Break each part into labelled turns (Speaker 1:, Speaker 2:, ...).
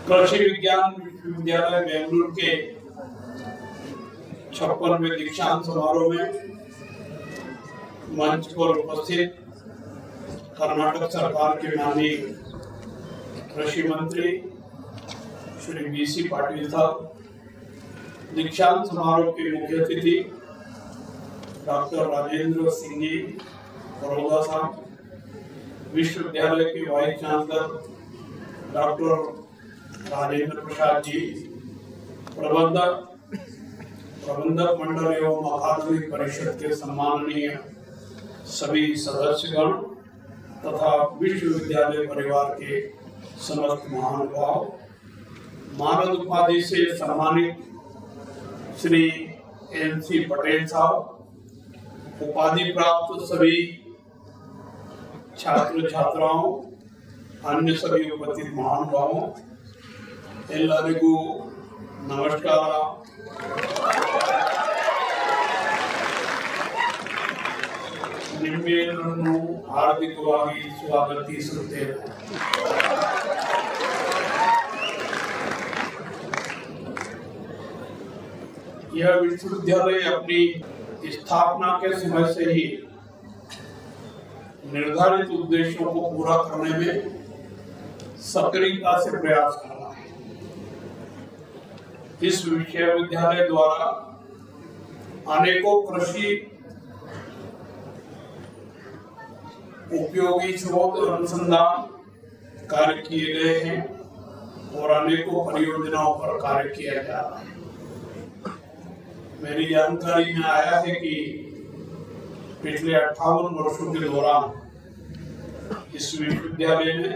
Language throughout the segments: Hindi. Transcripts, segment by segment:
Speaker 1: कृषि विज्ञान विश्वविद्यालय बेंगलुरु के 56वें दीक्षांत समारोह में मंच पर उपस्थित कर्नाटक सरकार के माननीय कृषि मंत्री श्री बीसी पाटिल साहब, दीक्षांत समारोह के मुख्य अतिथि डॉक्टर राजेंद्र सिंह जी बड़ौदा साहब, विश्वविद्यालय के vice chancellor doctor Rajendra Prasad ji, प्रबंधक मंडल एवं अकादमिक परिषद के सम्माननीय सभी सदस्यगण तथा विश्वविद्यालय परिवार के समस्त महानुभाव, मानद उपाधि से सम्मानित श्री एन.सी. पटेल साहब, उपाधि प्राप्त सभी छात्र छात्राओं, अन्य सभी उपस्थित महानुभावों, ಎಲ್ಲರಿಗೂ ನಮಸ್ಕಾರ। ನಿಮ್ಮೆಲ್ಲರನ್ನು ಹಾರ್ದಿಕವಾಗಿ ಸ್ವಾಗತಿಸುತ್ತೇನೆ। यह विश्वविद्यालय अपनी स्थापना के समय से ही निर्धारित उद्देश्यों को पूरा करने में सक्रियता से प्रयास कर रहा है। इस विश्वविद्यालय द्वारा अनेकों कृषि उपयोगी शोध अनुसंधान कार्य किए गए हैं और अनेकों परियोजनाओं पर कार्य किया जा रहा है। मेरी जानकारी में आया है कि पिछले 58 वर्षों के दौरान इस विश्वविद्यालय ने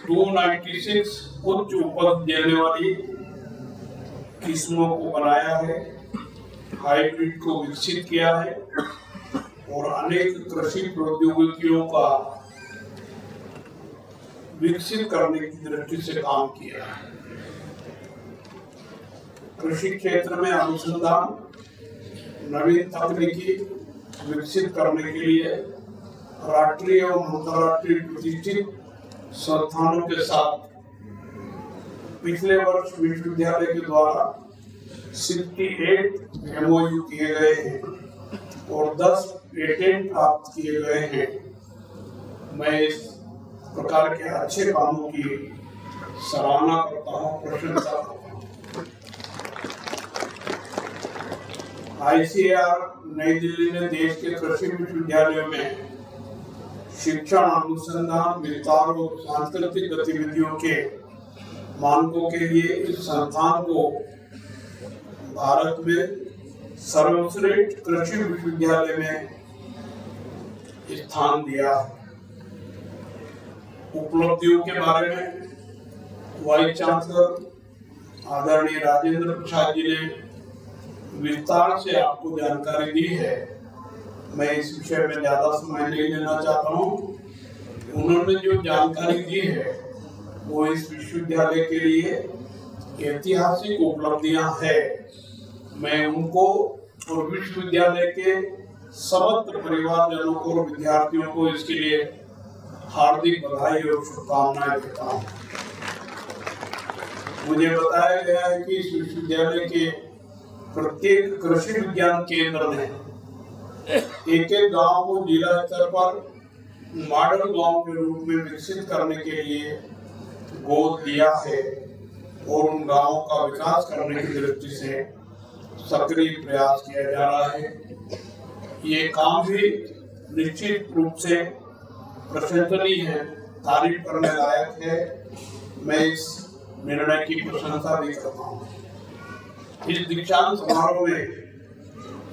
Speaker 1: 296 उच्च उपज देने वाली किस्मों को बनाया है, हाइब्रिड को विकसित किया है और अनेक कृषि प्रौद्योगिकियों का विकसित करने की दृष्टि से काम किया है। कृषि क्षेत्र में अनुसंधान, नवीन तकनीकी विकसित करने के लिए राष्ट्रीय और अंतर्राष्ट्रीय प्रतिष्ठित संस्थानों के साथ पिछले वर्ष विश्वविद्यालय के द्वारा 68 MOU किए गए हैं और 10 पेटेंट प्राप्त किए गए हैं। मैं इस प्रकार के अच्छे कामों की सराहना करता हूँ, प्रशंसा करता हूँ। ICAR नई दिल्ली ने देश के कृषि विश्वविद्यालयों में शिक्षण, अनुसंधान, विस्तार और सांस्कृतिक गतिविधियों के मानकों के लिए इस संस्थान को भारत में सर्वश्रेष्ठ कृषि विश्वविद्यालय में स्थान दिया है। उपलब्धियों के बारे में वाइस चांसलर आदरणीय राजेंद्र प्रसाद जी ने विस्तार से आपको जानकारी दी है। मैं इस विषय में ज्यादा समय नहीं लेना चाहता हूँ। उन्होंने जो जानकारी दी है वो इस विश्वविद्यालय के लिए ऐतिहासिक उपलब्धियां है। मैं उनको और विश्वविद्यालय के समस्त परिवारजनों को और विद्यार्थियों को इसके लिए हार्दिक बधाई और शुभकामनाएं देता हूँ। मुझे बताया गया है कि इस विश्वविद्यालय के प्रत्येक कृषि विज्ञान केंद्र में एक गांव को जिला स्तर पर मॉडल गांव के रूप में विकसित करने के लिए गोद दिया है और उन गांवों का विकास करने की दृष्टि से सक्रिय प्रयास किया जा रहा है। ये काम भी निश्चित रूप से प्रशंसनीय है, तारीफ करने लायक है। मैं इस निर्णय की प्रशंसा भी करता हूँ। इस दीक्षांत समारोह में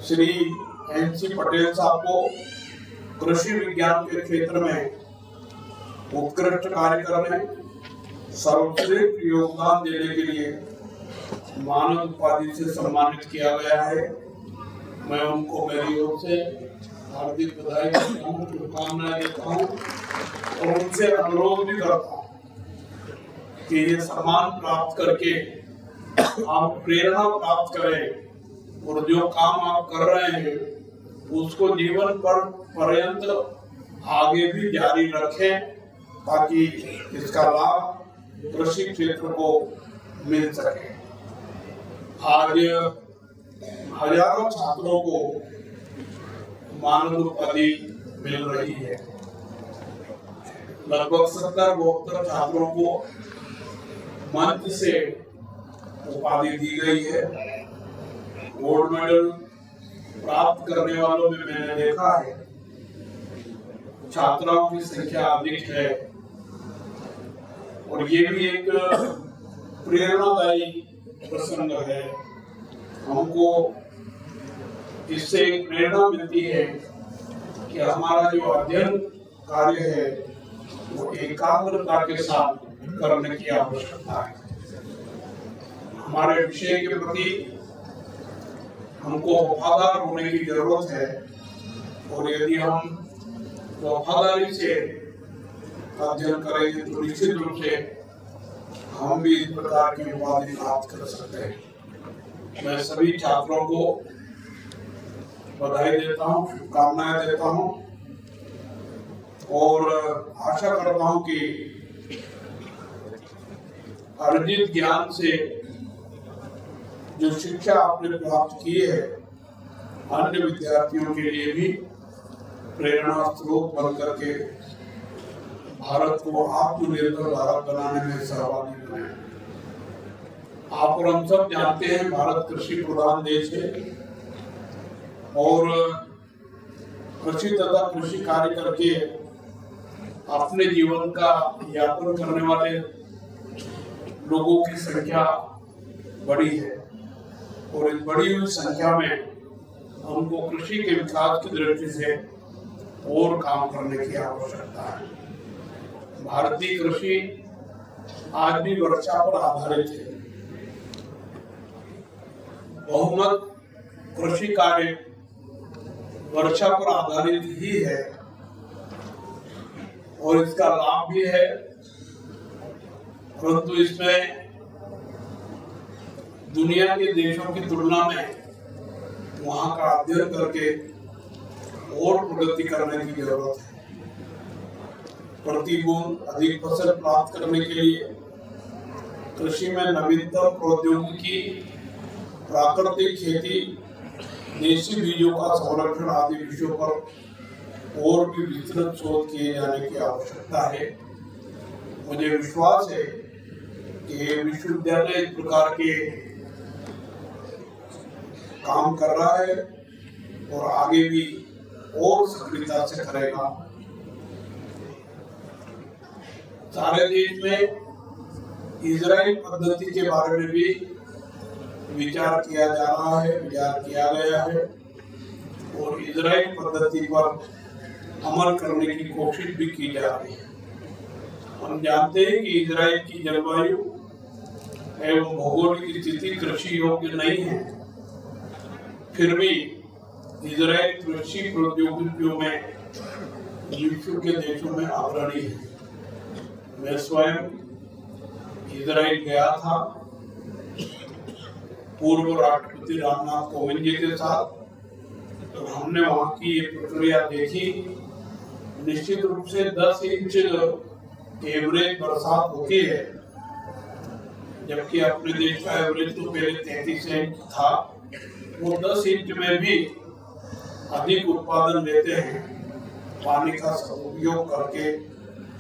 Speaker 1: श्री एन.सी. पटेल साहब को कृषि विज्ञान के क्षेत्र में उत्कृष्ट कार्य करने, सर्वश्रेष्ठ योगदान देने के लिए मानद उपाधि से सम्मानित किया गया है। मैं उनको मेरी ओर से हार्दिक बधाई देता हूँ, शुभकामनाएं देता हूँ और उनसे अनुरोध भी करता हूँ कि ये सम्मान प्राप्त करके आप प्रेरणा प्राप्त करें और जो काम आप कर रहे हैं उसको जीवन पर पर्यंत आगे भी जारी रखें ताकि इसका लाभ कृषि क्षेत्र को मिल सके। आज हजारों छात्रों को मानद उपाधि मिल रही है। लगभग 70-72 छात्रों को मंच से उपाधि दी गई है। गोल्ड मेडल प्राप्त करने वालों में मैंने देखा है छात्राओं की संख्या अधिक है, और ये भी एक प्रेरणादायी प्रसंग है। हमको इससे एक प्रेरणा मिलती है कि हमारा जो अध्ययन कार्य है वो एकाग्रता के साथ करने की आवश्यकता है। हमारे विषय के प्रति हमको वफादार होने की जरूरत है, और यदि हम वफादारी से अध्ययन करेंगे तो निश्चित रूप से हम भी इस प्रकार की उपाधि प्राप्त कर सकते हैं। मैं सभी छात्रों को बधाई देता हूँ, शुभकामनाएं देता हूँ, और आशा करता हूँ कि अर्जित ज्ञान से जो शिक्षा आपने प्राप्त की है अन्य विद्यार्थियों के लिए भी प्रेरणा स्रोत बन करके भारत को आत्मनिर्भर भारत बनाने में सहभागी बने। आप और हम सब जानते हैं भारत कृषि प्रधान देश है, और कृषि तथा कृषि कार्य करके अपने जीवन का यापन करने वाले लोगों की संख्या बड़ी है, और इस बड़ी हुई संख्या में हमको कृषि के विकास की दृष्टि से और काम करने की आवश्यकता है। भारतीय कृषि आज भी वर्षा पर आधारित है। बहुमत कृषि कार्य वर्षा पर आधारित ही है, और इसका लाभ भी है, परंतु इसमें दुनिया के देशों की तुलना में वहां का अध्ययन करके और प्रगति करने की जरूरत है। प्रति बूंद अधिक फसल प्राप्त करने के लिए कृषि में नवीनतम प्रौद्योगिकी, प्राकृतिक खेती, देशी बीजों का संरक्षण आदि विषयों पर और भी विस्तृत शोध किए जाने की आवश्यकता है। मुझे विश्वास है कि विश्वविद्यालय इस प्रकार के काम कर रहा है और आगे भी और सक्रियता से करेगा। सारे देश में इजराइल पद्धति के बारे में भी विचार किया जा रहा है, विचार किया गया है, और इजराइल पद्धति पर अमल करने की कोशिश भी की जा रही है। हम जानते हैं कि इजराइल की जलवायु एवं भौगोलिक स्थिति कृषि योग्य नहीं है, फिर भी इजराइल कृषि प्रौद्योगिकियों में विश्व के देशों में अग्रणी है। मैं स्वयं इजराइल गया था पूर्व राष्ट्रपति रामनाथ कोविंद जी के साथ, तो हमने वहां की ये प्रक्रिया देखी। निश्चित रूप से 10 इंच एवरेज बरसात होती है, जबकि अपने देश का एवरेज तो पहले 33 इंच था। वो 10 इंच में भी अधिक उत्पादन लेते हैं, पानी का सदुपयोग करके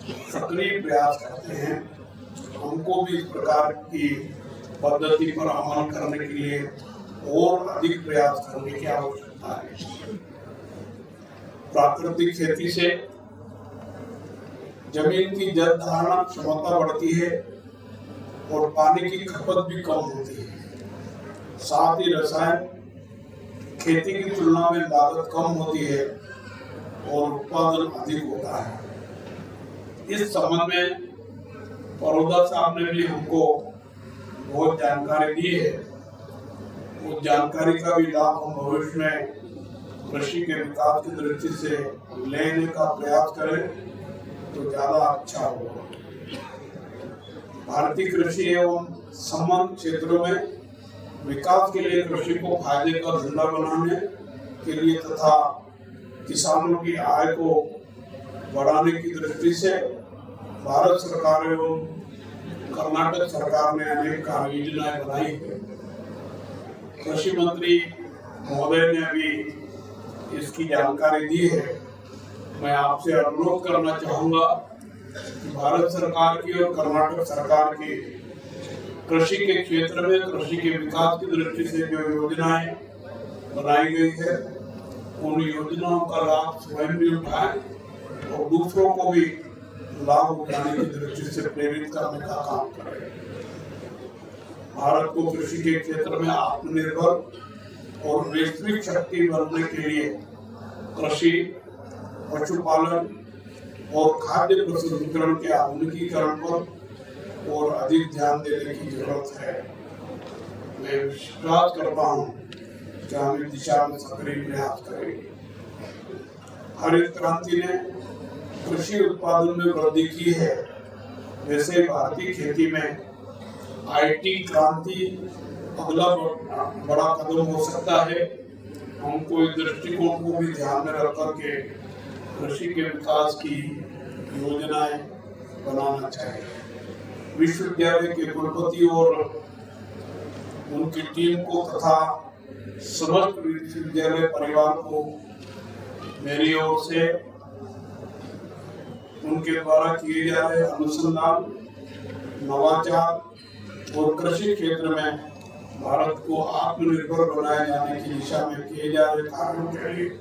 Speaker 1: सक्रिय प्रयास करते हैं। हमको भी इस प्रकार की पद्धति पर अमल करने के लिए और अधिक प्रयास करने की आवश्यकता है। प्राकृतिक खेती से जमीन की जल धारण क्षमता बढ़ती है और पानी की खपत भी कम होती है। साथ ही रसायन खेती की तुलना में लागत कम होती है और उत्पादन अधिक होता है। इस संबंध में परोदा साहब ने भी हमको बहुत जानकारी दी है। उस जानकारी का भी लाभ हम भविष्य में कृषि के विकास की दृष्टि से लेने का प्रयास करें तो ज्यादा अच्छा होगा। भारतीय कृषि एवं संबद्ध क्षेत्रों में विकास के लिए कृषि को फायदे का धंधा बनाने के लिए तथा किसानों की आय को बढ़ाने की दृष्टि से भारत सरकार एवं कर्नाटक सरकार ने अनेक कार्य योजनाएं बनाई है। कृषि मंत्री महोदय ने अभी इसकी जानकारी दी है। मैं आपसे अनुरोध करना चाहूंगा कि भारत सरकार की और कर्नाटक सरकार की कृषि के क्षेत्र में कृषि के विकास की दृष्टि से जो योजनाएं बनाई गई है, उन योजनाओं का लाभ स्वयं भी उठाएं और दूसरों को भी लाभ उठाने की दृष्टि से प्रेरित करने का काम करें। भारत को कृषि के क्षेत्र में आत्मनिर्भर और वैश्विक शक्ति बनने के लिए कृषि, पशुपालन और खाद्य प्रसंस्करण के आधुनिकीकरण पर और अधिक ध्यान देने की जरूरत है। मैं विश्वास करता हूँ कि हम इस दिशा में सक्रिय प्रयास करेंगे। हरित क्रांति ने कृषि उत्पादन में वृद्धि की है। वैसे भारतीय खेती में IT क्रांति अगला बड़ा कदम हो सकता है। हमको इस दृष्टिकोण को भी ध्यान में रख करके कृषि के विकास की योजनाएं बनाना चाहिए। विश्वविद्यालय के कुलपति और उनकी टीम को तथा समस्त विश्वविद्यालय परिवार को मेरी ओर से उनके द्वारा किए जा रहे अनुसंधान, नवाचार और कृषि क्षेत्र में भारत को आत्मनिर्भर बनाए जाने की दिशा में किए जा रहे कार्यों के लिए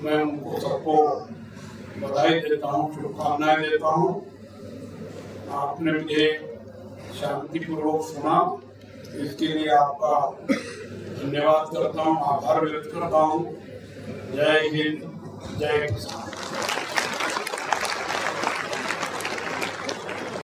Speaker 1: मैं उनको सबको बधाई देता हूँ, शुभकामनाएं देता हूँ। आपने मुझे शांतिपूर्वक सुना, इसके लिए आपका धन्यवाद करता हूँ, आभार व्यक्त करता हूँ। जय हिंद, जय किसान।